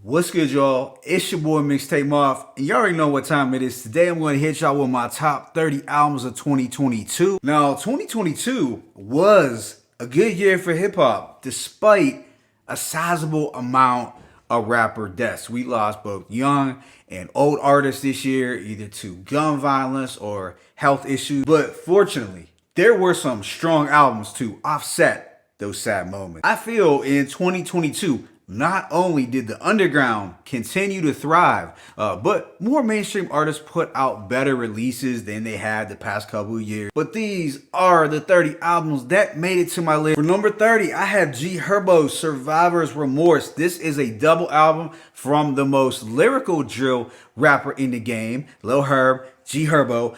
What's good, y'all? It's your boy Mixtape Moth, and y'all already know what time it is. Today I'm going to hit y'all with my top 30 albums of 2022. Now, 2022 was a good year for hip-hop, despite a sizable amount of rapper deaths. We lost both young and old artists this year, either to gun violence or health issues. But fortunately, there were some strong albums to offset those sad moments. I feel in 2022, not only did the underground continue to thrive, but more mainstream artists put out better releases than they had the past couple of years. But these are the 30 albums that made it to my list. For number 30, I have G Herbo's Survivor's Remorse. This is a double album from the most lyrical drill rapper in the game, Lil Herb, G Herbo.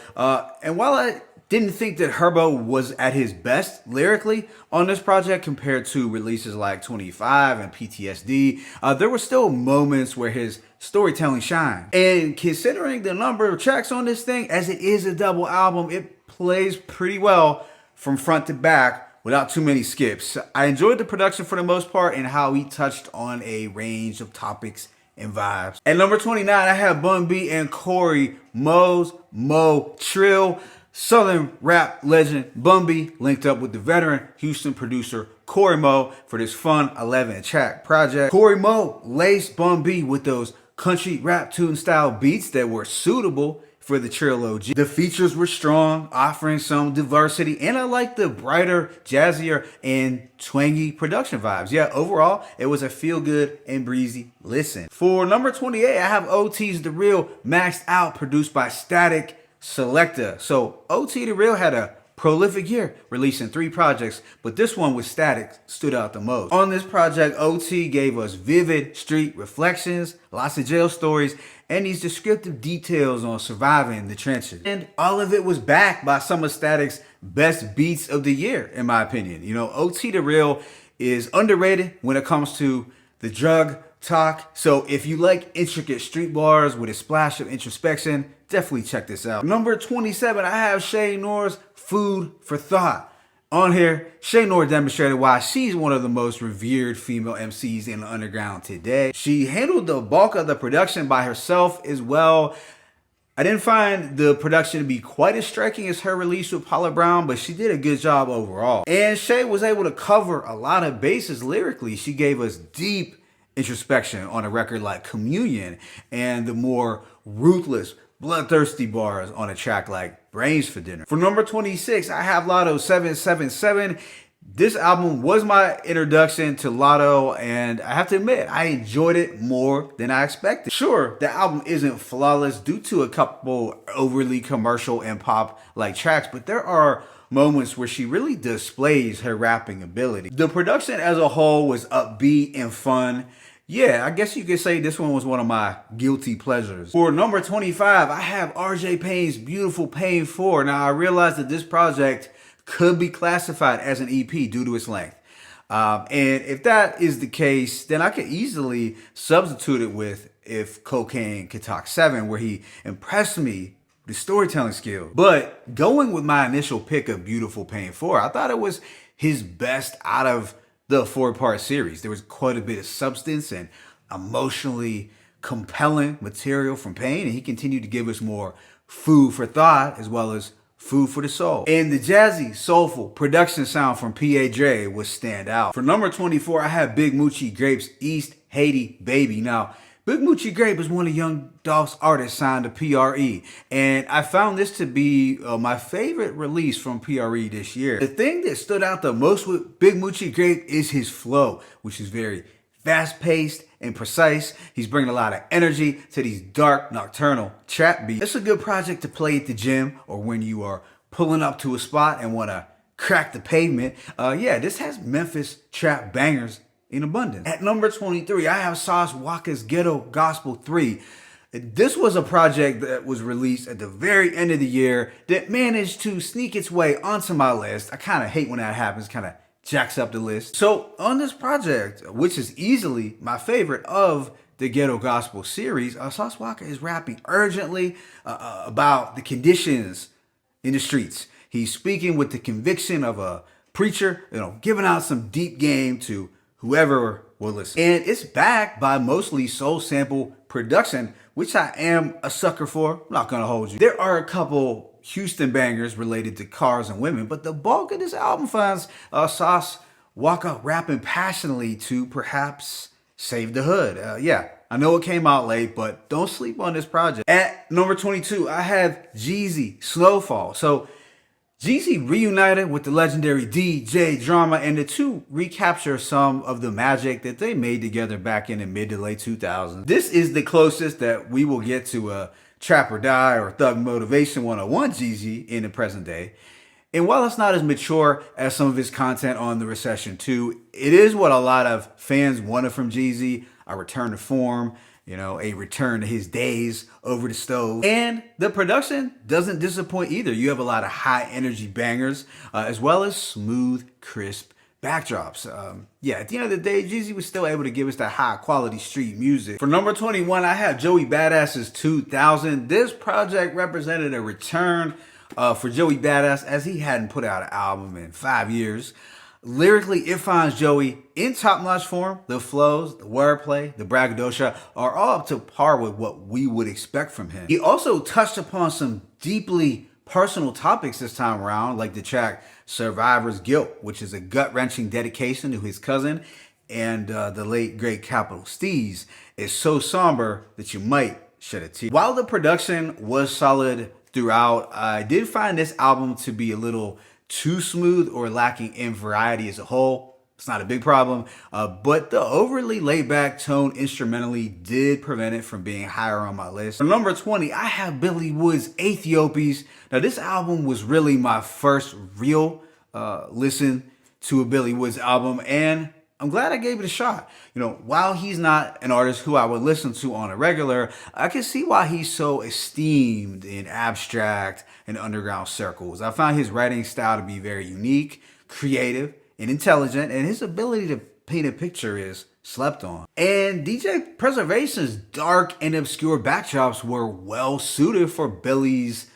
And while I didn't think that Herbo was at his best lyrically on this project compared to releases like 25 and PTSD, there were still moments where his storytelling shined. And considering the number of tracks on this thing, as it is a double album, it plays pretty well from front to back without too many skips. I enjoyed the production for the most part and how he touched on a range of topics and vibes. At number 29, I have Bun B and Corey Mo's Mo Trill. Southern rap legend Bun B linked up with the veteran Houston producer Corey Mo for this fun 11-track project. Corey Mo laced Bun B with those country rap tune style beats that were suitable for the Trill OG. The features were strong, offering some diversity, and I like the brighter, jazzier, and twangy production vibes. Yeah, overall, it was a feel-good and breezy listen. For number 28, I have OT's The Real Maxed Out, produced by Static Selecta. So OT The Real had a prolific year, releasing 3 projects, but this one with Static stood out the most. On this project, OT gave us vivid street reflections, lots of jail stories, and these descriptive details on surviving the trenches. And all of it was backed by some of Static's best beats of the year, in my opinion. You know, OT The Real is underrated when it comes to the drug talk. So if you like intricate street bars with a splash of introspection, definitely check this out. Number 27, I have Shay Nor's Food for Thought. On here, Shay Nor demonstrated why she's one of the most revered female MCs in the underground today. She handled the bulk of the production by herself as well. I didn't find the production to be quite as striking as her release with Paula Brown, but she did a good job overall. And Shay was able to cover a lot of bases lyrically. She gave us deep introspection on a record like Communion and the more ruthless, bloodthirsty bars on a track like Brains for Dinner. For number 26, I have Lotto 777. This album was my introduction to Lotto, and I have to admit, I enjoyed it more than I expected. Sure, the album isn't flawless due to a couple overly commercial and pop-like tracks, but there are moments where she really displays her rapping ability. The production as a whole was upbeat and fun. Yeah, I guess you could say this one was one of my guilty pleasures. For number 25, I have RJ Payne's Beautiful Pain 4. Now, I realize that this project could be classified as an EP due to its length. And if that is the case, then I could easily substitute it with If Cocaine Could Talk 7, where he impressed me the storytelling skill. But going with my initial pick of Beautiful Pain 4, I thought it was his best out of the 4-part series. There was quite a bit of substance and emotionally compelling material from Payne, and he continued to give us more food for thought as well as food for the soul. And the jazzy, soulful production sound from P.A.J. was stand out. For number 24, I have Big Moochie Grape's East Haiti Baby. Now, Big Moochie Grape is one of Young Dolph's artists signed to PRE, and I found this to be my favorite release from PRE this year. The thing that stood out the most with Big Moochie Grape is his flow, which is very fast-paced and precise. He's bringing a lot of energy to these dark, nocturnal trap beats. It's a good project to play at the gym or when you are pulling up to a spot and want to crack the pavement. Yeah, this has Memphis trap bangers in abundance. At number 23, I have Sauce Walka's Ghetto Gospel 3. This was a project that was released at the very end of the year that managed to sneak its way onto my list. I kind of hate when that happens, kind of jacks up the list. So on this project, which is easily my favorite of the Ghetto Gospel series, Sauce Walka is rapping urgently about the conditions in the streets. He's speaking with the conviction of a preacher, giving out some deep game to whoever will listen. And it's backed by mostly soul sample production, which I am a sucker for. I'm not gonna hold you. There are a couple Houston bangers related to cars and women, but the bulk of this album finds Sauce Walka rapping passionately to perhaps save the hood. Yeah, I know it came out late, but don't sleep on this project. At number 22, I have Jeezy, Snofall. So Jeezy reunited with the legendary DJ Drama, and the two recapture some of the magic that they made together back in the mid to late 2000s. This is the closest that we will get to a Trap or Die or Thug Motivation 101 Jeezy in the present day. And while it's not as mature as some of his content on The Recession 2, it is what a lot of fans wanted from Jeezy, a return to form, you know, a return to his days over the stove. And the production doesn't disappoint either. You have a lot of high energy bangers, as well as smooth, crisp backdrops. Yeah, at the end of the day, Jeezy was still able to give us that high quality street music. For number 21, I have Joey Badass's 2000. This project represented a return for Joey Badass, as he hadn't put out an album in 5 years. Lyrically, it finds Joey in top-notch form. The flows, the wordplay, the braggadocio are all up to par with what we would expect from him. He also touched upon some deeply personal topics this time around, like the track Survivor's Guilt, which is a gut-wrenching dedication to his cousin and the late, great Capital Steez. It's so somber that you might shed a tear. While the production was solid throughout, I did find this album to be a little too smooth or lacking in variety as a whole. It's not a big problem, but the overly laid-back tone instrumentally did prevent it from being higher on my list. For number 20, I have Billy Wood's Aethiopes. Now, this album was really my first real listen to a Billy Woods album, and I'm glad I gave it a shot. You know, while he's not an artist who I would listen to on a regular, I can see why he's so esteemed in abstract and underground circles. I found his writing style to be very unique, creative, and intelligent, and his ability to paint a picture is slept on. And DJ Preservation's dark and obscure backdrops were well suited for Billy's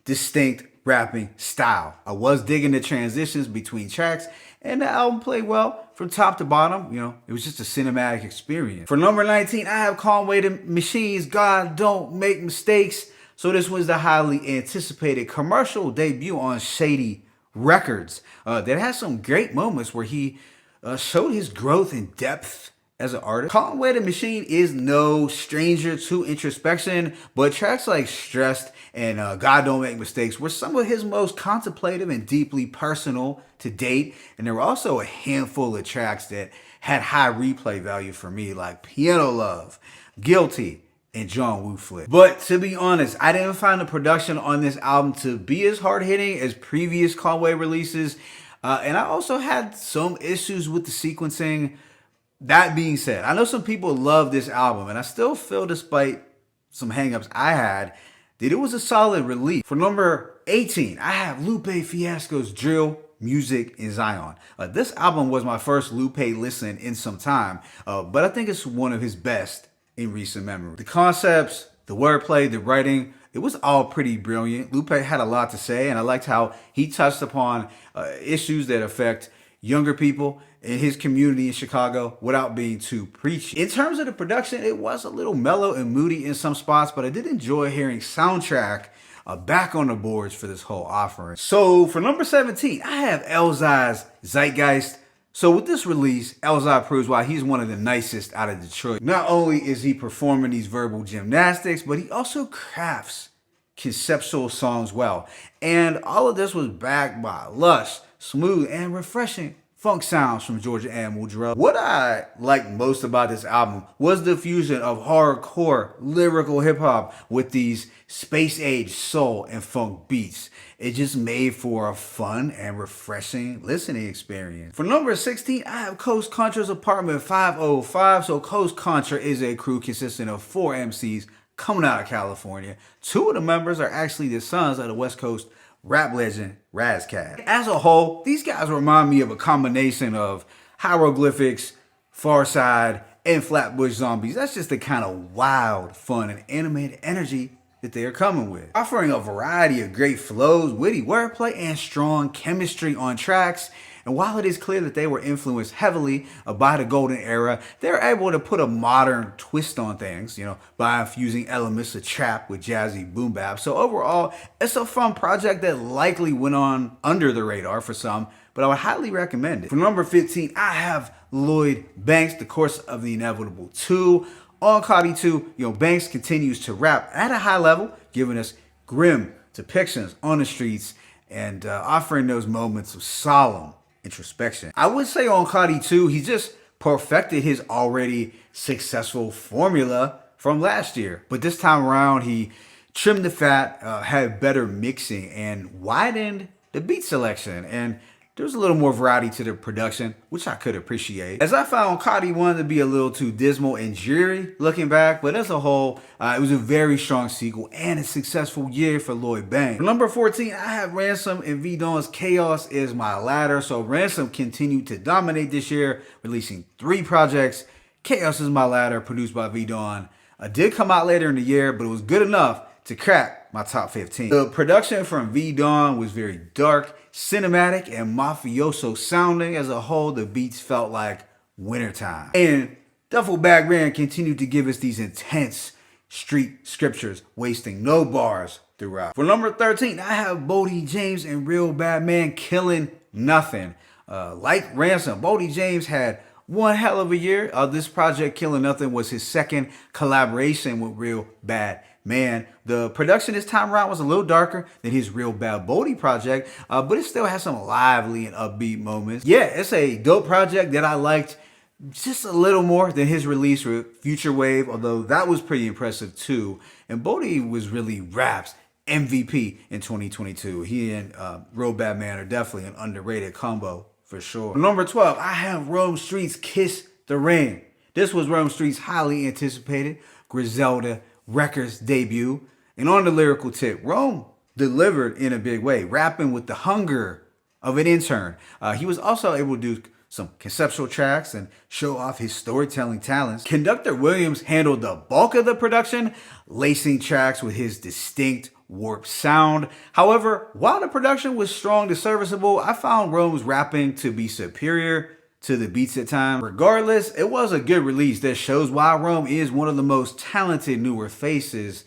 distinct rapping style. I was digging the transitions between tracks, and the album played well from top to bottom. You know, it was just a cinematic experience. For number 19, I have Conway the Machine's God Don't Make Mistakes. So this was the highly anticipated commercial debut on Shady Records that had some great moments where he showed his growth and depth as an artist. Conway the Machine is no stranger to introspection, but tracks like Stressed and God Don't Make Mistakes were some of his most contemplative and deeply personal to date. And there were also a handful of tracks that had high replay value for me, like Piano Love, Guilty, and John Woo Flip. But to be honest, I didn't find the production on this album to be as hard-hitting as previous Conway releases. And I also had some issues with the sequencing. That being said, I know some people love this album, and I still feel, despite some hangups I had, that it was a solid release. For number 18, I have Lupe Fiasco's Drill Music in Zion. This album was my first Lupe listen in some time, but I think it's one of his best in recent memory. The concepts, the wordplay, the writing, it was all pretty brilliant. Lupe had a lot to say, and I liked how he touched upon issues that affect younger people in his community in Chicago without being too preachy. In terms of the production, it was a little mellow and moody in some spots, but I did enjoy hearing Soundtrack back on the boards for this whole offering. So for number 17, I have Elzhi's Zhigeist. So with this release, Elzhi proves why he's one of the nicest out of Detroit. Not only is he performing these verbal gymnastics, but he also crafts conceptual songs well. And all of this was backed by lush, smooth, and refreshing funk sounds from Georgia and Muldrow. What I liked most about this album was the fusion of hardcore lyrical hip hop with these space age soul and funk beats. It just made for a fun and refreshing listening experience. For number 16, I have Coast Contra's Apartment 505. So Coast Contra is a crew consisting of 4 MCs coming out of California. 2 of the members are actually the sons of the West Coast rap legend Razcab. As a whole, these guys remind me of a combination of Hieroglyphics, Farside, and Flatbush Zombies. That's just the kind of wild, fun, and animated energy that they are coming with. Offering a variety of great flows, witty wordplay, and strong chemistry on tracks. And while it is clear that they were influenced heavily by the golden era, they're able to put a modern twist on things, by infusing elements of trap with jazzy boom bap. So overall, it's a fun project that likely went on under the radar for some, but I would highly recommend it. For number 15, I have Lloyd Banks, The Course of the Inevitable 2. On COTI 2, Banks continues to rap at a high level, giving us grim depictions on the streets and offering those moments of solemn introspection. I would say on COTI 2, he just perfected his already successful formula from last year. But this time around, he trimmed the fat, had better mixing, and widened the beat selection. And there's a little more variety to the production, which I could appreciate. As I found COTI 1 to be a little too dismal and dreary looking back, but as a whole, it was a very strong sequel and a successful year for Lloyd Banks. For number 14, I have Ransom and V-Dawn's Chaos Is My Ladder. So Ransom continued to dominate this year, releasing 3 projects. Chaos Is My Ladder, produced by V-Dawn, did come out later in the year, but it was good enough to crack my top 15. The production from V-Dawn was very dark, cinematic, and mafioso sounding. As a whole, the beats felt like wintertime. And Duffel Bag Man continued to give us these intense street scriptures, wasting no bars throughout. For number 13, I have Boldy James and Real Bad Man Killing Nothing. Like Ransom, Boldy James had one hell of a year. This project, Killing Nothing, was his second collaboration with Real Bad Man. The production this time around was a little darker than his Real Bad Boldy project, but it still has some lively and upbeat moments. Yeah, it's a dope project that I liked just a little more than his release with Future Wave, although that was pretty impressive too. And Boldy was really rap's MVP in 2022. He and Real Bad Man are definitely an underrated combo for sure. For number 12, I have Rome Streetz' Kiss the Ring. This was Rome Streetz' highly anticipated Griselda Records debut. And on the lyrical tip, Rome delivered in a big way, rapping with the hunger of an intern. He was also able to do some conceptual tracks and show off his storytelling talents. Conductor Williams handled the bulk of the production, lacing tracks with his distinct warped sound. However, while the production was strong to serviceable, I found Rome's rapping to be superior to the beats at times. Regardless, it was a good release that shows why Rome is one of the most talented newer faces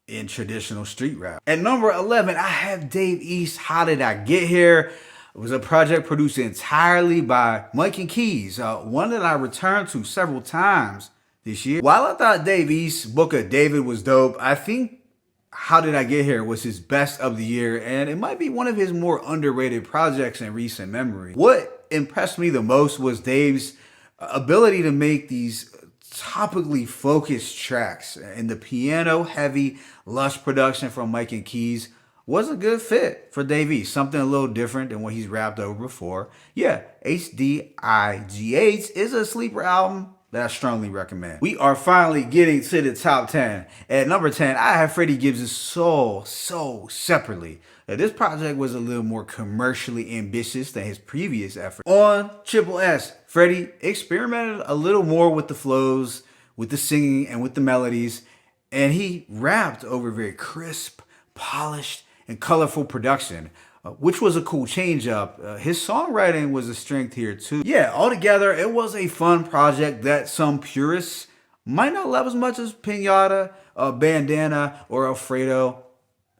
in traditional street rap. At number 11, I have Dave East, How Did I Get Here? It was a project produced entirely by Mike and Keys, one that I returned to several times this year. While I thought Dave East's Book of David was dope, I think How Did I Get Here was his best of the year, and it might be one of his more underrated projects in recent memory. What impressed me the most was Dave's ability to make these topically focused tracks, and the piano heavy lush production from Mike and Keys was a good fit for Dave East, something a little different than what he's rapped over before. Yeah, HDIGH is a sleeper album that I strongly recommend. We are finally getting to the top 10. At number 10, I have Freddie Gibbs' Soul Separately. Now, this project was a little more commercially ambitious than his previous effort. On Triple S, Freddie experimented a little more with the flows, with the singing, and with the melodies, and he rapped over very crisp, polished, and colorful production, which was a cool change up. His songwriting was a strength here too. Yeah, altogether, it was a fun project that some purists might not love as much as Pinata, Bandana, or Alfredo,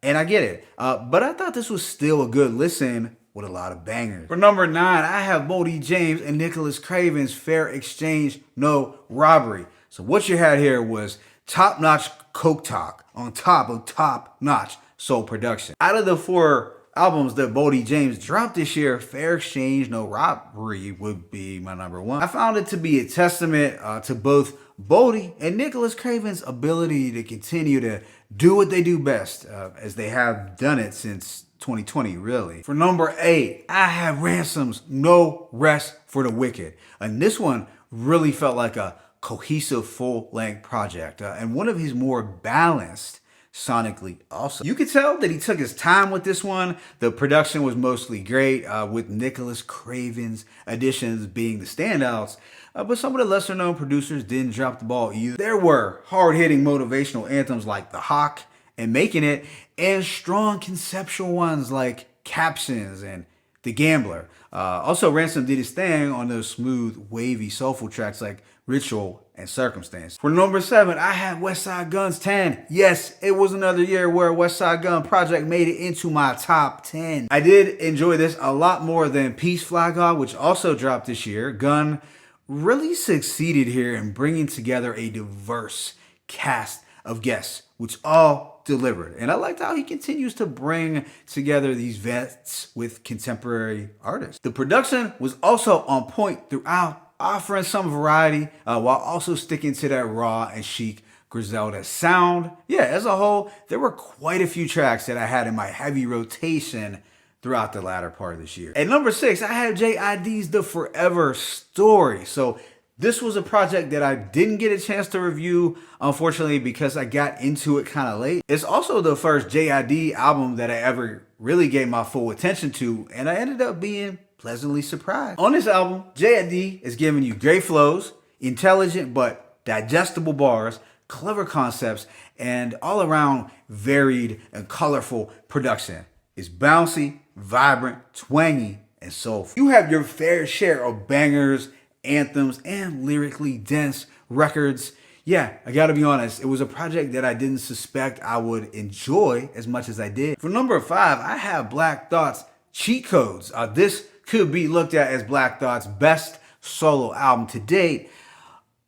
and I get it. But I thought this was still a good listen with a lot of bangers. For number 9, I have Boldy James and Nicholas Craven's Fair Exchange, No Robbery. So what you had here was top-notch coke talk on top of top-notch soul production. Out of the 4 albums that Boldy James dropped this year, Fair Exchange, No Robbery would be my number 1. I found it to be a testament to both Boldy and Nicholas Craven's ability to continue to do what they do best, as they have done it since 2020, really. For number 8, I have Ransom's No Rest for the Wicked. And this one really felt like a cohesive full-length project, and one of his more balanced sonically also. You could tell that he took his time with this one. The production was mostly great, with Nicholas Craven's additions being the standouts, but some of the lesser known producers didn't drop the ball either. There were hard-hitting motivational anthems like The Hawk and Making It, and strong conceptual ones like Captions and The Gambler. Also, Ransom did his thing on those smooth, wavy, soulful tracks like Ritual and Circumstance. For number 7, I had Westside Gunn's 10. Yes, it was another year where Westside Gunn project made it into my top 10. I did enjoy this a lot more than Peace Fly God, which also dropped this year. Gunn really succeeded here in bringing together a diverse cast of guests, which all delivered. And I liked how he continues to bring together these vets with contemporary artists. The production was also on point throughout, offering some variety while also sticking to that raw and chic Griselda sound. Yeah, as a whole, there were quite a few tracks that I had in my heavy rotation throughout the latter part of this year. At number 6, I have JID's The Forever Story. So this was a project that I didn't get a chance to review, unfortunately, because I got into it kind of late. It's also the first JID album that I ever really gave my full attention to, and I ended up being pleasantly surprised. On this album, JID is giving you great flows, intelligent but digestible bars, clever concepts, and all around varied and colorful production. It's bouncy, vibrant, twangy, and soulful. You have your fair share of bangers, anthems, and lyrically dense records. Yeah, I gotta be honest, it was a project that I didn't suspect I would enjoy as much as I did. For number 5, I have Black Thought's Cheatcodes. This could be looked at as Black Thought's best solo album to date.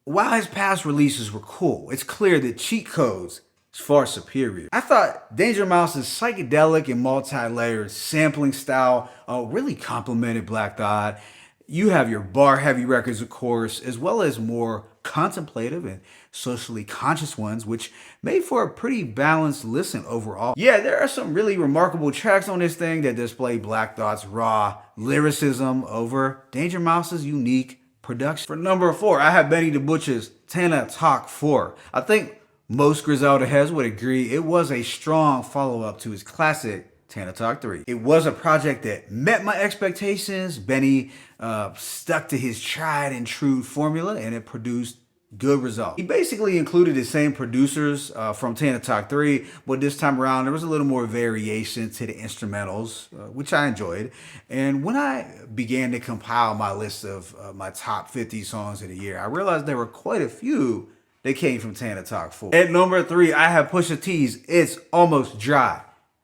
While his past releases were cool, it's clear that Cheatcodes is far superior. I thought Danger Mouse's psychedelic and multi-layered sampling style really complemented Black Thought. You have your bar-heavy records, of course, as well as more contemplative and socially conscious ones, which made for a pretty balanced listen overall. Yeah, there are some really remarkable tracks on this thing that display Black Thought's raw lyricism over Danger Mouse's unique production. For number 4, I have Benny the Butcher's Tana Talk 4. I think most Griselda heads would agree it was a strong follow-up to his classic Tana Talk 3. It was a project that met my expectations. Benny stuck to his tried and true formula, and it produced good results. He basically included the same producers from Tana Talk 3, but this time around there was a little more variation to the instrumentals, which I enjoyed. And when I began to compile my list of my top 50 songs of the year, I realized there were quite a few that came from Tana Talk 4. At number 3, I have Pusha T's It's Almost Dry.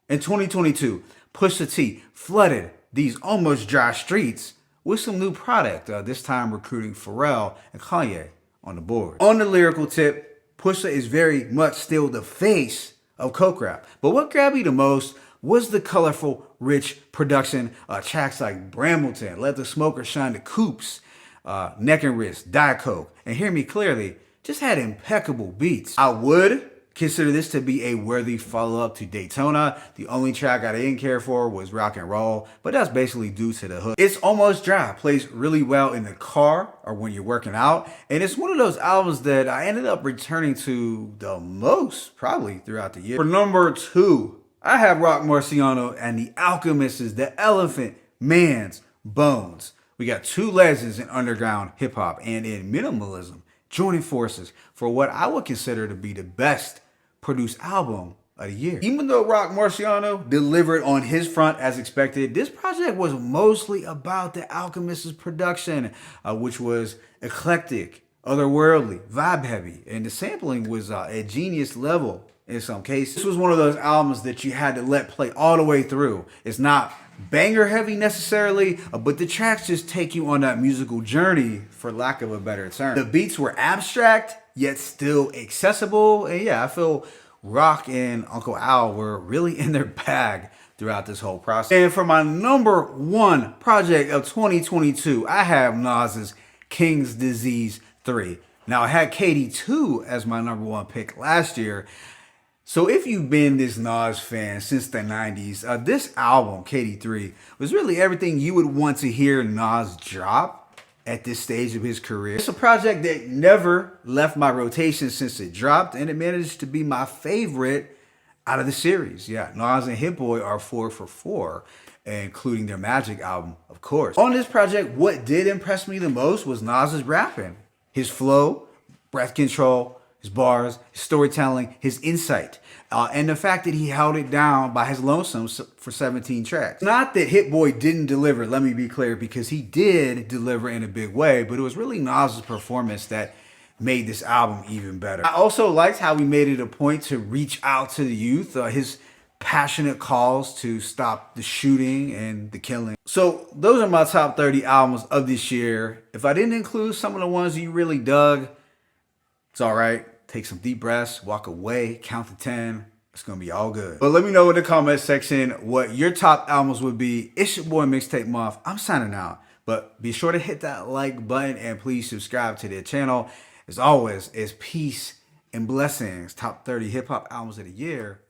In 2022, Pusha T flooded these almost dry streets with some new product, this time recruiting Pharrell and Kanye on the board. On the lyrical tip, Pusha is very much still the face of coke rap. But what grabbed me the most was the colorful, rich production. Tracks like Brambleton, Let the Smoker Shine the Coops, Neck and Wrist, Die Coke, and Hear Me Clearly just had impeccable beats. I would consider this to be a worthy follow-up to Daytona. The only track I didn't care for was Rock and Roll, but that's basically due to the hook. It's Almost Dry plays really well in the car or when you're working out, and it's one of those albums that I ended up returning to the most probably throughout the year. For number 2, I have Rock Marciano and the Alchemist's The Elephant Man's Bones. We got two legends in underground hip-hop and in minimalism joining forces for what I would consider to be the best produced album of the year. Even though Rock Marciano delivered on his front as expected, this project was mostly about the Alchemist's production, which was eclectic, otherworldly, vibe heavy, and the sampling was at genius level in some cases. This was one of those albums that you had to let play all the way through. It's not banger heavy necessarily, but the tracks just take you on that musical journey, for lack of a better term. The beats were abstract, yet still accessible, and yeah, I feel Rock and Uncle Al were really in their bag throughout this whole process. And for my number 1 project of 2022, I have Nas's King's Disease 3. Now, I had KD2 as my number 1 pick last year. So if you've been this Nas fan since the 90s, this album, KD3, was really everything you would want to hear Nas drop at this stage of his career. It's a project that never left my rotation since it dropped, and it managed to be my favorite out of the series. Yeah, Nas and Hit Boy are 4 for 4, including their Magic album, of course. On this project, what did impress me the most was Nas's rapping. His flow, breath control, his bars, his storytelling, his insight, and the fact that he held it down by his lonesome for 17 tracks. Not that Hit Boy didn't deliver, let me be clear, because he did deliver in a big way, but it was really Nas's performance that made this album even better. I also liked how he made it a point to reach out to the youth, his passionate calls to stop the shooting and the killing. So those are my top 30 albums of this year. If I didn't include some of the ones you really dug, it's all right. Take some deep breaths, walk away, count to 10. It's going to be all good. But let me know in the comment section what your top albums would be. It's your boy Mixtape Month. I'm signing out. But be sure to hit that like button and please subscribe to their channel. As always, it's peace and blessings. Top 30 hip hop albums of the year.